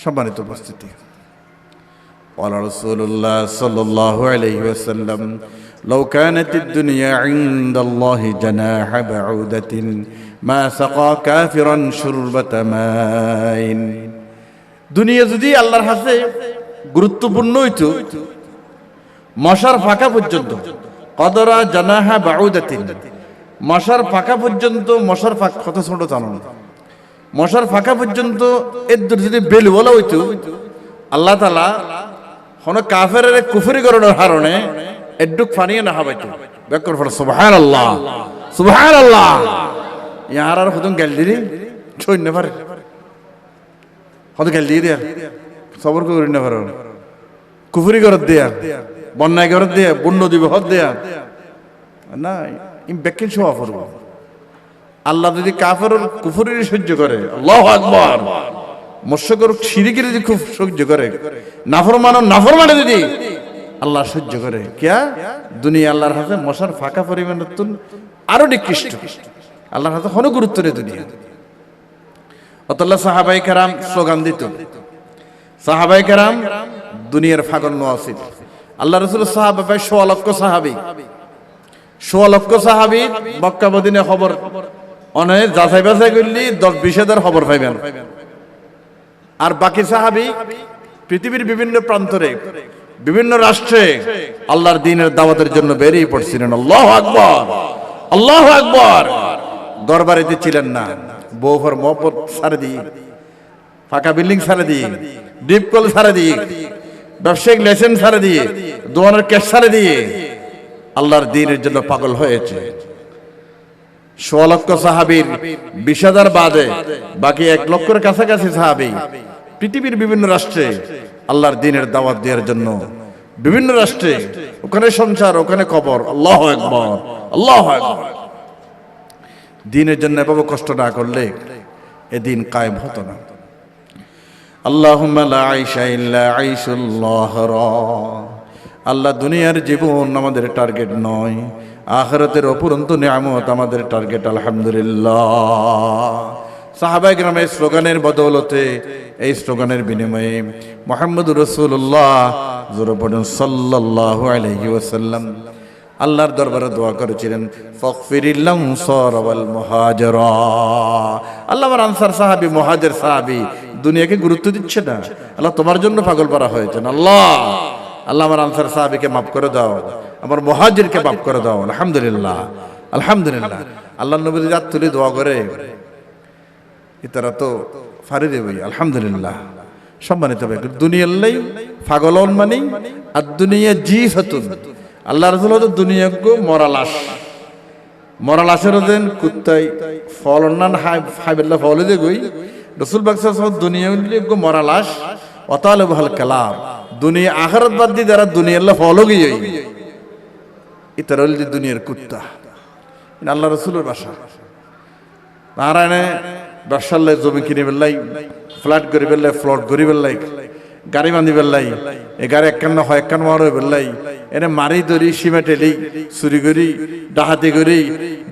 সম্মানিত উপস্থিতি, قال رسول الله صلى الله عليه وسلم لو كانت الدنيا عند الله جناح بعودة ما سقى كافرا شربة ماء। দুনিয়া যদি আল্লাহর কাছে গুরুত্বপূর্ণ হইতো মশার ফাঁকা পর্যন্ত, কদরা জানাহা বাউদাতিন, মশার ফাঁকা পর্যন্ত, মশার ফাঁক কত ছোট জানো, মশার ফাঁকা পর্যন্ত এর যদি বেল বলা হইতো, আল্লাহ তাআলা কোন কাফের কুফরি করার কারণে এডুক ফানিয়ে না হবাইতো। বেকর ফর সুবহানাল্লাহ সুবহানাল্লাহ। ইয়ার আর হুদুন গেল দিরি ছই না পারে, হদ গেল দিয়ে দেয়া সবর করি না পারে, কুফরি করত দেয়া, বন্যায় করত দেয়া, বন্য দিব হদ দেয়া না, ইম বেকিন শোয়া করব। আল্লাহ যদি কাফের কুফরি সহ্য করে, আল্লাহু আকবার, মুশরিকের শিরকের যদি খুব সহ্য করে, নাফরমানে যদি আল্লাহ সহ্য করে, কিয়া দুনিয়া আল্লাহর হাতে মশার ফাঁকা পরিমাণের তুল আরো নিকৃষ্ট। আল্লাহর হাতে কোনো গুরুত্ব নেই দুনিয়া। অতঃ সাহাবায়ে কেরাম স্লোগান দিত, সাহাবায়ে কেরাম দুনিয়ার ফাগল নওয়াসিল। আল্লাহ রাসূল সাহাবা প্রায় ১৬ লক্ষ সাহাবী, ১৬ লক্ষ সাহাবী মক্কা মদিনা খবর অনেক যাচাই বাছাই করলি ১০-২০ হাজার খবর পাইবেন। আর বাকি সাহাবী পৃথিবীর বিভিন্ন প্রান্তরে, বিভিন্ন রাষ্ট্রে আল্লাহর দ্বীনের দাওয়াতের জন্য বেরিয়ে পড়ছিলেন। আল্লাহু আকবার আল্লাহু আকবার। দরবারেতে ছিলেন না, বউফর মহব্বত ছাড়ে দিয়ে, ফাঁকা বিল্ডিং ছাড়ে দিয়ে, ডিপ কল ছাড়ে দিয়ে, ব্যবসায়িক লাইসেন্স ছাড়ে দিয়ে, দোয়ানের ক্যাশ ছাড়ে দিয়ে আল্লাহর দ্বীনের জন্য পাগল হয়েছে। ১৬ লক্ষ সাহাবীর ২০,০০০ বাদে বাকি ১ লক্ষের কাছাকাছি সাহাবী পৃথিবীর বিভিন্ন রাষ্ট্রে আল্লাহর দ্বীনের দাওয়াত দেওয়ার জন্য, বিভিন্ন রাষ্ট্রে, ওখানে সংসার, ওখানে কবর। আল্লাহু আকবার আল্লাহু আকবার। দ্বীনের জন্য এভাবে কষ্ট না করলে এ দ্বীন কায়েম হতো না। আল্লাহুম্মা লা আইশা ইল্লা আইশুল্লাহ। আল্লাহ দুনিয়ার জীবন আমাদের টার্গেট নয়, আখিরাতের অপরন্ত নিয়ামত আমাদের টার্গেট। আলহামদুলিল্লাহ। সাহাবায়ে কেরামের স্লোগানের বদৌলতে, এই স্লোগানের বিনিময়ে মুহাম্মদুর রাসূলুল্লাহ সাল্লাল্লাহু আলাইহি ওয়াসাল্লাম আল্লাহর দরবারে দোয়া করেছিলেন, ফাগফিরিল আনসার ওয়াল মুহাজিরা। আল্লাহ আমার আনসার সাহাবী, মুহাজির সাহাবী দুনিয়াকে গুরুত্ব দিচ্ছে না, আল্লাহ তোমার জন্য পাগল করা হয়েছেন। আল্লাহ আল্লাহ আমার আনসার সাহাবীকে মাফ করে দাও, আমার মুহাজিরকে মাফ করে দাও। আলহামদুলিল্লাহ আলহামদুলিল্লাহ। আল্লাহ নবী রাত তুলে দোয়া করে, ইতারা তো ফারি দেবই। আলহামদুলিল্লাহ। সম্মানিত ভাই, দুনিয়ার লাই পাগলন মানে আর দুনিয়া জিফাতুন। আল্লাহ রাসূল হলো দুনিয়াকে মরা লাশ, মরা লাশের দেন কুত্তাই ফল অন্যান্য হাইবেল্লা ফলে দে গই। রাসূল বাকসা দুনিয়া গো মরা লাশ, অতালে বহাল কালাম। দুনিয়া আখিরাত বাদ দিয়ে যারা দুনিয়ার লা ফলো গিয়ে ইতারা হল দুনিয়ার কুত্তা। আল্লাহ রাসূলের ভাষা। নারায়ণে ব্যবসার জমি কিনে বেললাই, ফ্ল্যাট করে বেললাই, ফ্লট করি বেললাই, গাড়ি বাঁধি বেললাই, এ গাড়ি একখান হয় একখান মারো বেললাই, এনে মারি ধরি সিমেটেলি চুরি করি, ডাহাতি করি,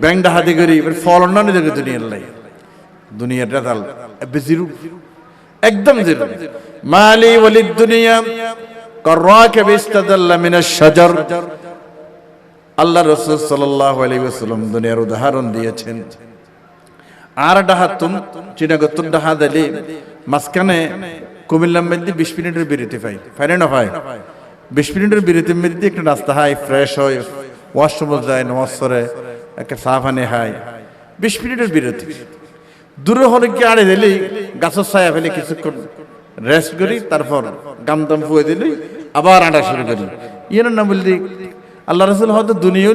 ব্যাংক ডাহাতি করি, ফল অন্যান্য দেখে দুনিয়ার লাই। দুনিয়ার রেজাল্ট জিরো, একদম জিরো। মালি ওয়ালিদ দুনিয়া কাররাকা বিস্তাদাল্লা মিনাশ শাজার। আল্লাহ রাসূল সাল্লাল্লাহু আলাইহি ওয়াসাল্লাম দুনিয়ার উদাহরণ দিয়েছেন। আর ডাহাতুন চিনাগতুন ডাহা দিলে মাঝখানে কুমিল্লার মধ্যে ২০ মিনিটের বিরতি পাই, ফাইনে না হয় ২০ মিনিটের বিরতির মধ্যে একটা নাস্তা হয়, ফ্রেশ হয়, ওয়াশরুমে যায়, নামাজ পড়ে, একটা চা পানি খায়। ২০ মিনিটের বিরতি। দূরে হলে কি আড়ে দিলেই গাছের ছায়া ফেলে কিছুক্ষণ রেস্ট করি, তারপর গাম দাম ফুয়ে দিলে আবার আঁটা শুরু করি। ইয়ের না বললি আল্লাহ রাসূল হয়তো দুনিয়া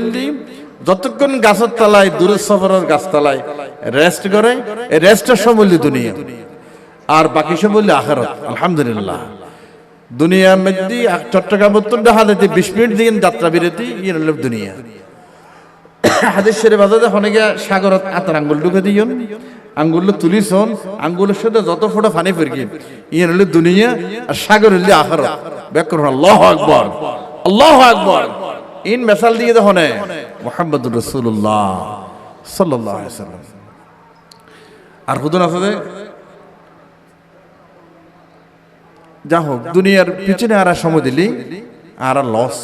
যতক্ষণ গাছের তলায়, দূরের সফরের গাছতলায় রেস্ট করে, এই রেস্টের সব বললি দুনিয়া, আর বাকি সব বললি আখিরাত। আলহামদুলিল্লাহ। দুনিয়ার মধ্যে চট্টগ্রাম উত্তর হাতে ২০ মিনিট দিয়ে যাত্রা বিরতি, ইয়ে হল দুনিয়া। হাদিস শরীফ আছে অনেকে সাগরত আতার আঙ্গুল ঢুকে দিয়ন, আঙ্গুল তুলিছন, আঙ্গুলের সাথে যত ফোটা ফানি ফেরকি, ইয়ে হল দুনিয়া, আর সাগর হল আখিরাত। ব্যাক করুন আল্লাহু আকবার আল্লাহু আকবার। ইন মেসাল দিয়ে দেখুন মুহাম্মদুর রাসূলুল্লাহ সাল্লাল্লাহু আলাইহি ওয়াসাল্লাম। আর হুদুন আছে যা হোক দুনিয়ার পিছনে আর সময় দিলি আর লস।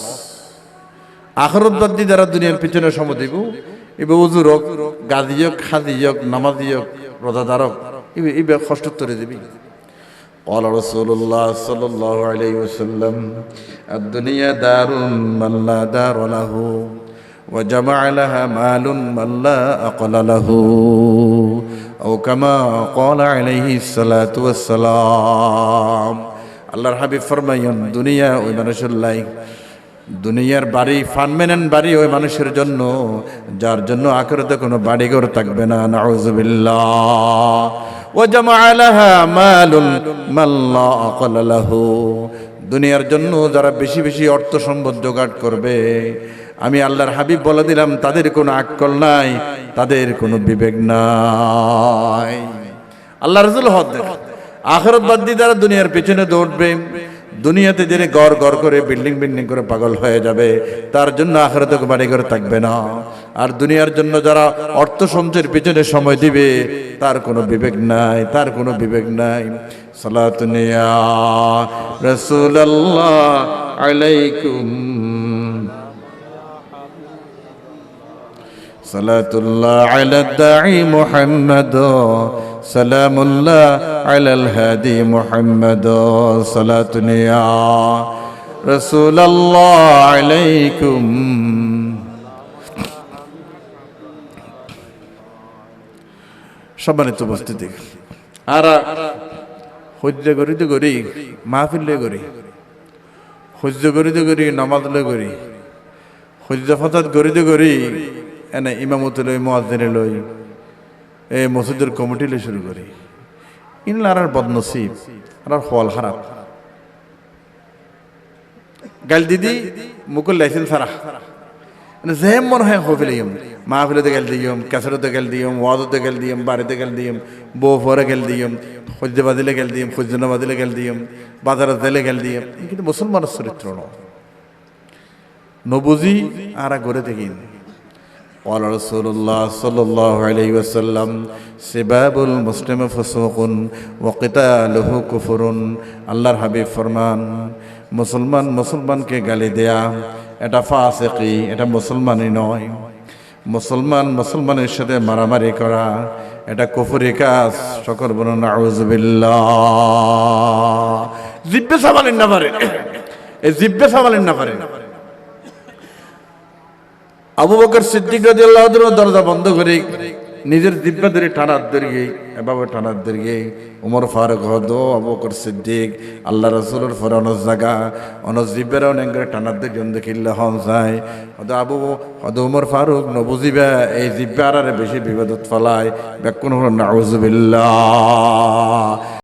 আখরত বাদ দিয়ে যারা দুনিয়ার পিছনে সময় দিব, এবার উজুর হোক, গাদি হোক, খাদি হোক, নামাজি হোক, রোজাদার হোক, এবার কষ্ট তরে দিবি। قال رسول الله صلى الله عليه وسلم الدنيا دار من لا دار له وجمع لها مال من لا أقل له أو كما قال عليه الصلاة والسلام আল্লাহর হাবিব ফরমাইলেন দুনিয়া ওই মানুষের লাইক, দুনিয়ার বাড়ি ফার্মানেন্ট বাড়ি ওই মানুষের জন্য যার জন্য আখিরাতে কোনো বাড়িঘর থাকবে না। নাউযুবিল্লাহ। ওয়া জামাআ লাহা মালুন মান লা আকালা লাহু, দুনিয়ার জন্য যারা বেশি বেশি অর্থ সম্পদ জোগাড় করবে, আমি আল্লাহর হাবিব বলে দিলাম তাদের কোনো আকল নাই, তাদের কোনো বিবেক নাই। আল্লাহ রাসূল হদ আখিরাত বাদ দিয়ে যারা দুনিয়ার পেছনে দৌড়বে, দুনিয়াতে যে গড় গড় করে বিল্ডিং বিল্ডিং করে পাগল হয়ে যাবে, তার জন্য আখিরাতে বাড়ি ঘর থাকবে না। আর দুনিয়ার জন্য যারা অর্থ সঞ্চয়ের পিছনে সময় দিবে, তার কোনো বিবেক নাই, তার কোনো বিবেক নাই। সালাতুন ইয়া রাসূলুল্লাহ আলাইকুম, সালাতুল্লাহ আলা দাঈ মুহাম্মদ, সালামুল্লাহ আলাল হাদি মুহাম্মদ, সালাতুন ইয়া রাসূলুল্লাহ আলাইকুম। সম্মানিত উপস্থিতি, আর হজ্জ করিতে করি, মাহফিলে করি, হজ্জ করিতে করি, নামাজ করি, হজ্জ ফতাত করিতে করি, এনে ইমামতি লই, মুয়াজ্জিন লই, এই মসজিদের কমিটি লই শুরু করি। ইনলার আর বদনসিব আর হল খারাপ। গাল দিদি মুকুল লাইসেন্স সারা যে মনে হয় হফিলিম, মাহফিলতে গেল দিয়ম, ক্যাসেটতে গেল দিয়ম, ওয়াজতে গেল দিয়ম, বাড়িতে গেল দিয়ম, বউ ফরে গেল দিয়ম, হজ্জ বাদিলে গেল দিয়ম, হজ্জ না বাদিলে গেল দিয়ম, বাজারে দিলে গেল দিয়ম। কিন্তু মুসলমানের চরিত্র নবুজি আর গড়ে দেখিন। قال رسول الله صلى الله عليه وسلم سباب المسلم فسوق وقتاله كفر। আল্লাহর হাবিব ফরমান, মুসলমান মুসলমানকে গালি দেয়া এটা ফাসিকি, এটা মুসলমানই নয়। মুসলমান মুসলমানের সাথে মারামারি করা এটা কুফরি কাজ। সকল বলুন নাউযুবিল্লাহ। জিব্বে সামালেন না পারে, এই জিব্বে সামালেন না পারে। আবু বকর সিদ্দিক রাদিয়াল্লাহু আনহু দরজা বন্ধ করে নিজের জিব্বা ধরে টানার দরিয়ে, এভাবে টানার দরিয়ে উমর ফারুক হদ, আবু বকর সিদ্দিক, আল্লাহ রাসূলের ফরমানের জায়গা অনস জিব্বের অনেক করে টানার দিয়ে জন দেখিলে হন যায়। হদ উমর ফারুক নবুজিবা এই জিব্বা আর বেশি বিপদত ফলায়। বেকুন নাউযুবিল্লাহ।